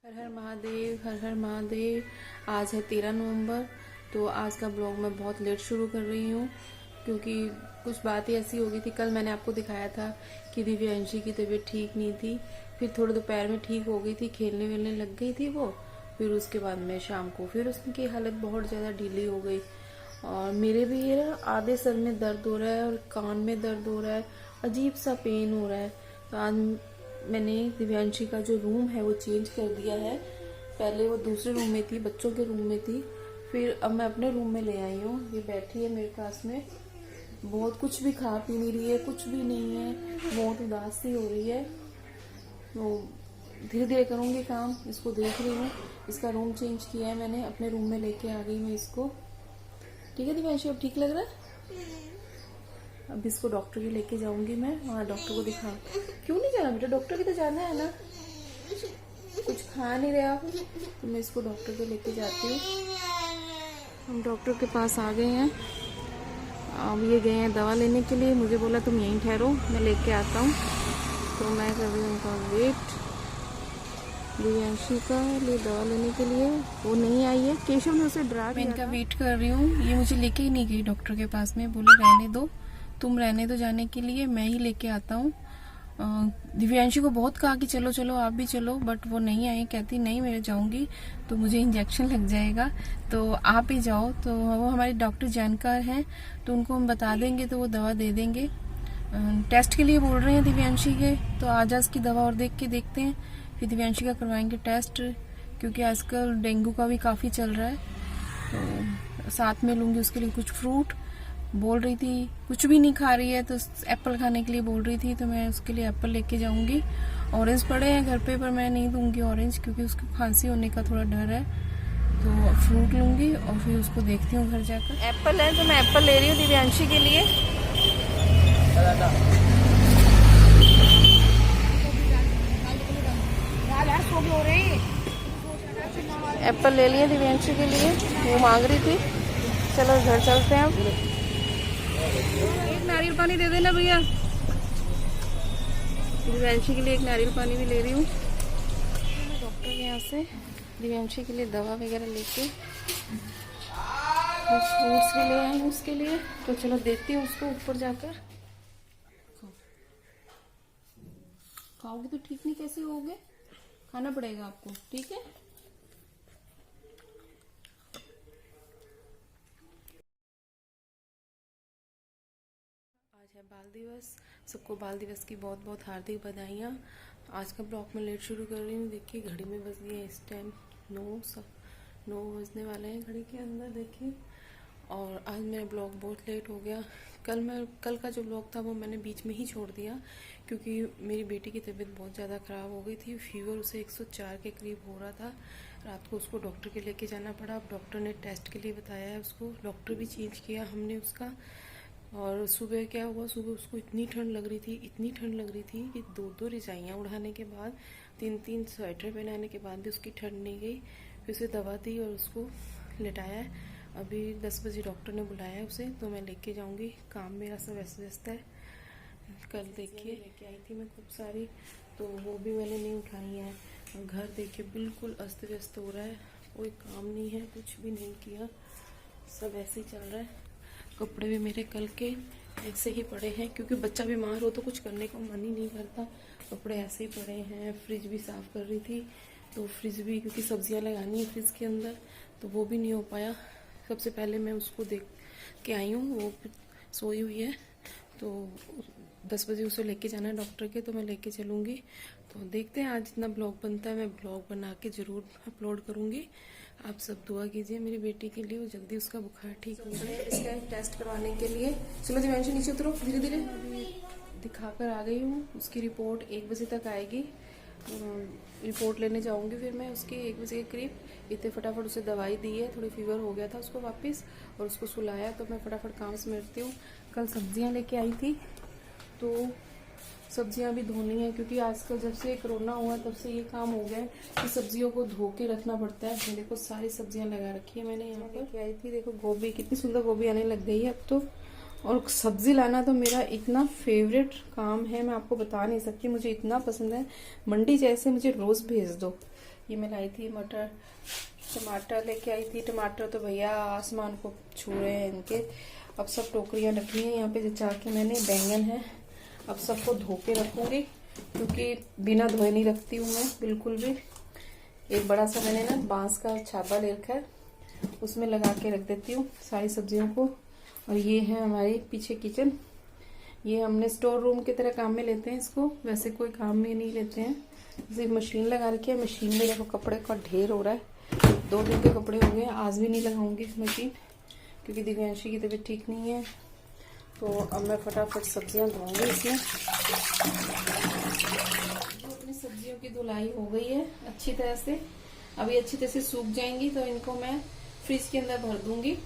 हर हर महादेव, हर हर महादेव। आज है 13 नवंबर। तो आज का ब्लॉग मैं बहुत लेट शुरू कर रही हूँ क्योंकि कुछ बातें ऐसी हो गई थी। कल मैंने आपको दिखाया था कि दिव्यांशी की तबीयत ठीक नहीं थी, फिर थोड़े दोपहर में ठीक हो गई थी, खेलने वेलने लग गई थी वो। फिर उसके बाद में शाम को फिर उसकी हालत बहुत ज़्यादा ढीली हो गई और मेरे भी ये आधे सर में दर्द हो रहा है और कान में दर्द हो रहा है, अजीब सा पेन हो रहा है। तो आज मैंने दिव्यांशी का जो रूम है वो चेंज कर दिया है। पहले वो दूसरे रूम में थी, बच्चों के रूम में थी, फिर अब मैं अपने रूम में ले आई हूँ। ये बैठी है मेरे पास में, बहुत कुछ भी खा पी नहीं रही है, कुछ भी नहीं है, बहुत उदास सी हो रही है। तो धीरे धीरे करूँगी काम, इसको देख रही हूँ। इसका रूम चेंज किया है मैंने, अपने रूम में लेके आ गई मैं इसको। ठीक है दिव्यांशी, अब ठीक लग रहा है? अब इसको डॉक्टर के लेके जाऊंगी मैं, वहाँ डॉक्टर को दिखा। क्यों नहीं जाना बेटा, डॉक्टर की तो जाना है ना। कुछ खा नहीं रहा तो मैं इसको डॉक्टर के लेके जाती हूँ। हम डॉक्टर के पास आ गए हैं। अब ये गए हैं दवा लेने के लिए। मुझे बोला तुम यहीं ठहरो, मैं लेके आता हूँ। तो मैं कर रही हूँ उनका वेट, दिव्यांशी का लिए दवा लेने के लिए। वो नहीं आई है, केशव ने उसे डरा दिया। मैं इनका वेट कर रही हूँ। ये मुझे लेके ही नहीं गई डॉक्टर के पास में, बोले रहने दो, तुम रहने दो जाने के लिए, मैं ही लेके आता हूँ। दिव्यांशी को बहुत कहा कि चलो चलो आप भी चलो, बट वो नहीं आई। कहती नहीं मैं जाऊंगी तो मुझे इंजेक्शन लग जाएगा, तो आप ही जाओ। तो वो हमारे डॉक्टर जानकार हैं, तो उनको हम बता देंगे तो वो दवा दे देंगे। टेस्ट के लिए बोल रहे हैं दिव्यांशी के, तो आज की दवा और देख के देखते हैं, फिर दिव्यांशी का करवाएंगे टेस्ट, क्योंकि आजकल डेंगू का भी काफ़ी चल रहा है। तो साथ में लूंगी उसके लिए कुछ फ्रूट। बोल रही थी कुछ भी नहीं खा रही है तो एप्पल खाने के लिए बोल रही थी, तो मैं उसके लिए एप्पल लेके जाऊंगी। ऑरेंज पड़े हैं घर पे, पर मैं नहीं दूंगी ऑरेंज क्योंकि उसकी खांसी होने का थोड़ा डर है। तो फ्रूट लूंगी और फिर उसको देखती हूँ घर जाकर। एप्पल है तो मैं एप्पल ले रही हूँ दिव्यांशी के लिए। एप्पल ले लिए दिव्यांशी के लिए, वो मांग रही थी। चलो घर चलते हैं। अब एक नारियल पानी दे देना भैया। दिव्यांशी के लिए एक नारियल पानी भी ले रही हूँ। डॉक्टर के यहाँ से दिव्यांशी के लिए दवा वगैरह लेके फ्रूट्स भी ले आई हूँ उसके लिए। तो चलो देखती हूँ उसको ऊपर जाकर। खाओगे तो ठीक नहीं, कैसे होगे? खाना पड़ेगा आपको, ठीक है? आज है बाल दिवस। सबको बाल दिवस की बहुत बहुत हार्दिक बधाइयाँ। आज का ब्लॉग मैं लेट शुरू कर रही हूँ। देखिए घड़ी में बज गई है इस टाइम 9 बजने वाले हैं घड़ी के अंदर, देखिए। और आज मेरा ब्लॉग बहुत लेट हो गया। कल का जो ब्लॉग था वो मैंने बीच में ही छोड़ दिया क्योंकि मेरी बेटी की तबीयत बहुत ज़्यादा ख़राब हो गई थी। फीवर उसे 104 के करीब हो रहा था। रात को उसको डॉक्टर के लेके जाना पड़ा। अब डॉक्टर ने टेस्ट के लिए बताया है उसको, डॉक्टर भी चेंज किया हमने उसका। और सुबह क्या हुआ, सुबह उसको इतनी ठंड लग रही थी, इतनी ठंड लग रही थी कि 2 रजाइयाँ उड़ाने के बाद, 3 स्वेटर पहनाने के बाद भी उसकी ठंड नहीं गई। फिर उसे दवा दी और उसको लिटाया है। अभी 10 बजे डॉक्टर ने बुलाया है उसे, तो मैं लेके जाऊंगी। काम मेरा सब ऐसे व्यस्त है। कल देखिए लेके आई थी मैं खूब सारी, तो वो भी मैंने नहीं उठाई है। घर देखिए बिल्कुल अस्त व्यस्त हो रहा है, कोई काम नहीं है, कुछ भी नहीं किया, सब ऐसे ही चल रहा है। कपड़े भी मेरे कल के ऐसे ही पड़े हैं क्योंकि बच्चा बीमार हो तो कुछ करने का मन ही नहीं करता। कपड़े ऐसे ही पड़े हैं। फ्रिज भी साफ़ कर रही थी, तो फ्रिज भी, क्योंकि सब्जियां लगानी है फ्रिज के अंदर, तो वो भी नहीं हो पाया। सबसे पहले मैं उसको देख के आई हूँ, वो सोई हुई है। तो 10 बजे उसे लेके जाना है डॉक्टर के, तो मैं लेके चलूँगी। तो देखते हैं आज जितना ब्लॉग बनता है मैं ब्लॉग बना के ज़रूर अपलोड करूँगी। आप सब दुआ कीजिए मेरी बेटी के लिए, वो जल्दी उसका बुखार ठीक हो जाए। इसका टेस्ट करवाने के लिए चलो दिव्यांशी नीचे उतरो धीरे धीरे। दिखा कर आ गई हूँ। उसकी रिपोर्ट 1 बजे तक आएगी। रिपोर्ट लेने जाऊंगी फिर मैं उसकी 1 बजे के करीब। इतने फटाफट उसे दवाई दी है, थोड़ी फीवर हो गया था उसको वापस, और उसको सुलाया, तो मैं फटाफट काम समेटती हूँ। कल सब्जियाँ लेके आई थी, तो सब्जियां भी धोनी है क्योंकि आजकल जब से कोरोना हुआ तब से ये काम हो गया है कि सब्जियों को धो के रखना पड़ता है। देखो सारी सब्जियां लगा रखी है मैंने यहाँ पर। लेके आई थी, देखो गोभी, कितनी सुंदर गोभी आने लग गई है अब तो। और सब्जी लाना तो मेरा इतना फेवरेट काम है, मैं आपको बता नहीं सकती, मुझे इतना पसंद है। मंडी जैसे मुझे रोज भेज दो। ये मैं लाई थी मटर, टमाटर लेके आई थी। टमाटर तो भैया आसमान को छू रहे हैं इनके। अब सब टोकरियां रखी हैं यहाँ पे जचा के मैंने। बैंगन है, अब सबको धो के रखूंगी क्योंकि बिना धोए नहीं रखती हूँ मैं बिल्कुल भी। एक बड़ा सा मैंने ना बांस का छापा ले रखा है, उसमें लगा के रख देती हूँ सारी सब्जियों को। और ये है हमारी पीछे किचन। ये हमने स्टोर रूम की तरह काम में लेते हैं इसको, वैसे कोई काम में नहीं लेते हैं। सिर्फ मशीन लगा रखी है। मशीन में देखो कपड़े का ढेर हो रहा है, 2 दिन के कपड़े हो गए। आज भी नहीं लगाऊंगी मशीन क्योंकि दिव्यांशी की तबीयत ठीक नहीं है। तो अब मैं फटाफट सब्जियां धोऊंगी इसमें। तो अपनी सब्जियों की धुलाई हो गई है अच्छी तरह से। अभी अच्छी तरह से सूख जाएंगी तो इनको मैं फ्रिज के अंदर भर दूंगी।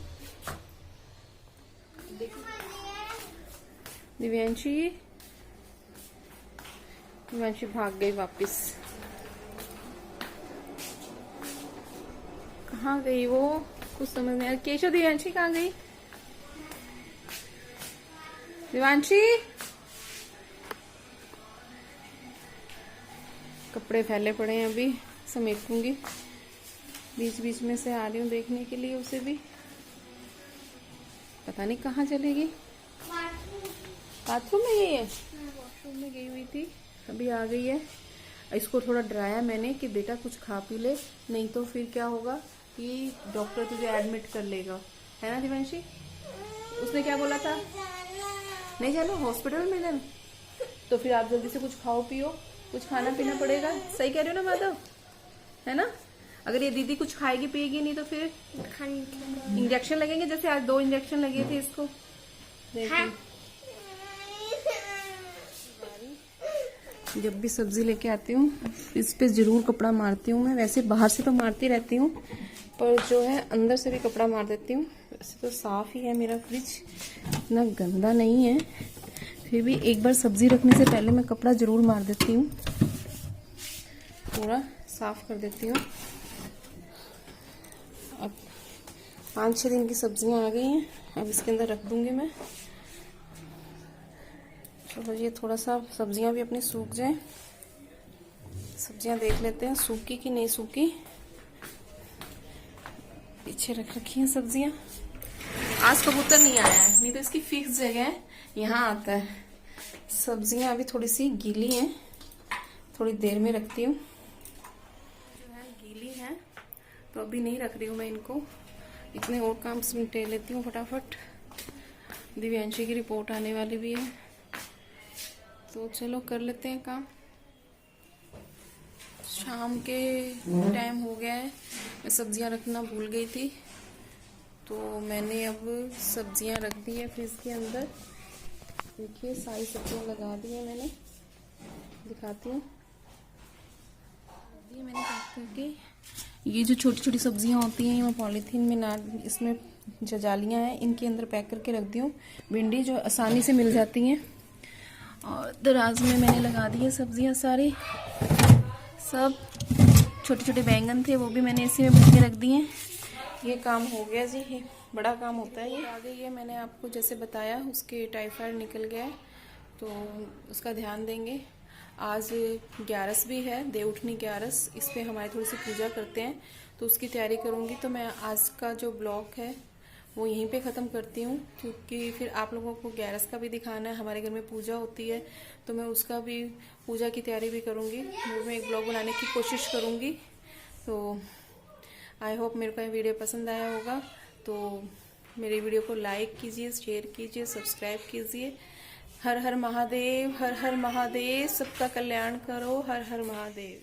दिव्यांशी भाग गई वापस। कहाँ गई वो, कुछ समझ नहीं आ रहा। केशव, दिव्यांशी कहाँ गई? दिव्यांशी, कपड़े फैले पड़े हैं, अभी समेटूंगी। बीच बीच में से आ रही हूँ देखने के लिए उसे भी। पता नहीं कहाँ चलेगी। बाथरूम में गई है, वॉशरूम में गई हुई थी, अभी आ गई है। इसको थोड़ा डराया मैंने कि बेटा कुछ खा पी ले, नहीं तो फिर क्या होगा कि डॉक्टर तुझे एडमिट कर लेगा, है ना दिव्यांशी? उसने क्या बोला था? नहीं जाना हॉस्पिटल में जाना। तो फिर आप जल्दी से कुछ खाओ पियो, कुछ खाना पीना पड़ेगा। सही कह रही हो ना माधव, है ना? अगर ये दीदी कुछ खाएगी पिएगी नहीं तो फिर इंजेक्शन लगेंगे। जैसे आज 2 इंजेक्शन लगे थे इसको। देखिए जब भी सब्जी लेके आती हूँ इस पे जरूर कपड़ा मारती हूँ मैं। वैसे बाहर से तो मारती रहती हूँ पर जो है अंदर से भी कपड़ा मार देती हूँ। वैसे तो साफ ही है मेरा फ्रिज, इतना गंदा नहीं है, फिर भी एक बार सब्जी रखने से पहले मैं कपड़ा जरूर मार देती हूँ, पूरा साफ कर देती हूँ। अब 5-6 दिन की सब्जियां आ गई हैं, अब इसके अंदर रख दूंगी मैं। चलो ये थोड़ा सा सब्जियां भी अपनी सूख जाए। सब्जियां देख लेते हैं सूखी कि नहीं सूखी। पीछे रख रखी हैं सब्जियां। आज कबूतर नहीं आया है, नहीं तो इसकी फिक्स जगह है, यहाँ आता है। सब्जियां अभी थोड़ी सी गीली हैं, थोड़ी देर में रखती हूँ। जो है गीली है तो अभी नहीं रख रही हूँ मैं इनको। इतने और काम निपटा लेती हूँ फटाफट। दिव्यांशी की रिपोर्ट आने वाली भी है तो चलो कर लेते हैं काम। शाम के टाइम हो गया है, मैं सब्जियां रखना भूल गई थी तो मैंने अब सब्जियां रख दी है फ्रिज के अंदर। देखिए सारी सब्जियां लगा दी है मैंने, दिखाती हूँ। ये मैंने पैक करके, ये जो छोटी छोटी सब्जियां होती हैं मैं पॉलीथीन में ना, इसमें जालियां हैं इनके अंदर पैक करके रख दी हूँ। भिंडी जो आसानी से मिल जाती हैं। और दराज में मैंने लगा दी है सब्जियां सारी, सब छोटे छोटे बैंगन थे वो भी मैंने इसी में भर के रख दिए। ये काम हो गया जी, ये बड़ा काम होता है। ये आ गई है, मैंने आपको जैसे बताया उसके टाइफाइड निकल गया है तो उसका ध्यान देंगे। आज 11 भी है, देवउठनी 11, इस पे हमारी थोड़ी सी पूजा करते हैं तो उसकी तैयारी करूँगी। तो मैं आज का जो ब्लॉग है वो यहीं पे ख़त्म करती हूँ क्योंकि फिर आप लोगों को 11 का भी दिखाना है। हमारे घर में पूजा होती है तो मैं उसका भी पूजा की तैयारी भी करूँगी, वो मैं एक ब्लॉग बनाने की कोशिश करूँगी। तो आई होप मेरे को ये वीडियो पसंद आया होगा। तो मेरी वीडियो को लाइक कीजिए, शेयर कीजिए, सब्सक्राइब कीजिए। हर हर महादेव, हर हर महादेव, सबका कल्याण करो। हर हर महादेव।